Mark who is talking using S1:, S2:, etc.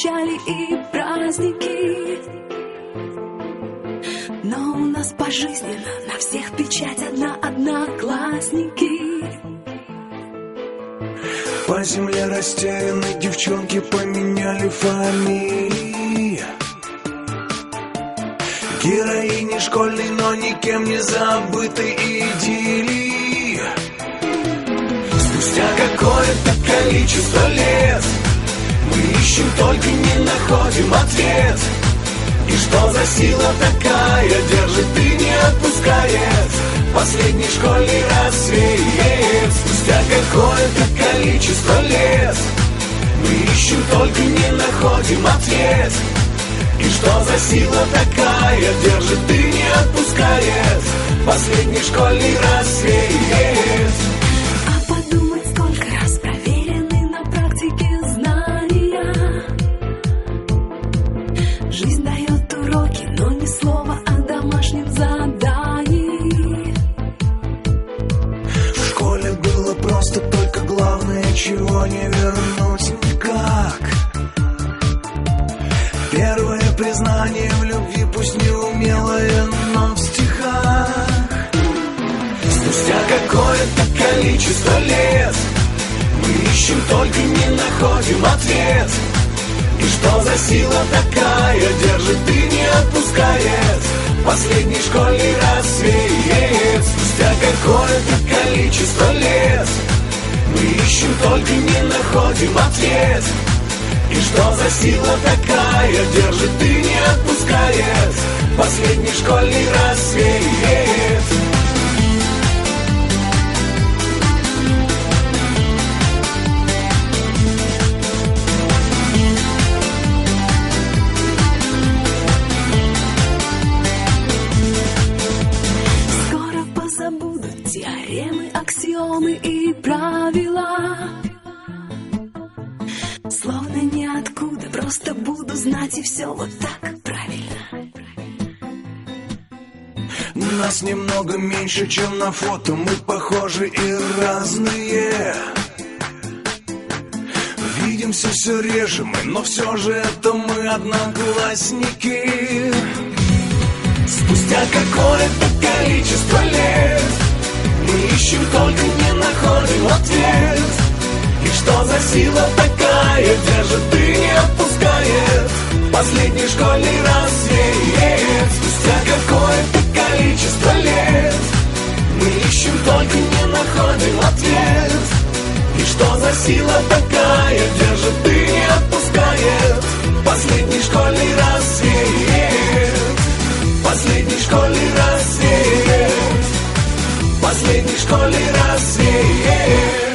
S1: печали и праздники. Но у нас пожизненно на всех печать одна, одноклассники.
S2: По земле растерянные девчонки поменяли фамилии. Героини школьной, но никем не забытой идиллии. Спустя какое-то количество лет мы ищем, только не находим ответ. И что за сила такая держит и не отпускает? Последний школьный рассвет. Спустя какое-то количество лет мы ищем, только не находим ответ. И что за сила такая держит и не отпускает? Последний школьный рассвет.
S1: А подумать, сколько раз проверены на практике знания. Жизнь дает уроки, но ни слова о домашнем задании.
S2: В школе было просто, только главное, чего не вернуть никак. Первое признание в любви, пусть неумелое, но в стихах. Спустя какое-то количество лет мы ищем, только не находим ответ. И что за сила такая держит и не отпускает? Последний школьный рассвет. Спустя какое-то количество лет мы ищем, только не находим ответ. И что за сила такая держит и не отпускает? Последний школьный рассвет.
S1: Скоро позабудут теоремы, аксиомы и правила. Словно ниоткуда, просто буду знать, и все вот так правильно.
S2: Нас немного меньше, чем на фото, мы похожи и разные. Видимся все реже мы, но все же это мы одноклассники. Спустя какое-то количество лет мы ищем, только не находим ответ. И что за сила такая держит и не отпускает? Последний школьный рассвет. Спустя какое-то количество лет мы ищем, только не находим ответ. И что за сила такая держит и не отпускает? Последний школьный рассвет. Последний школьный рассвет. Последний школьный рассвет.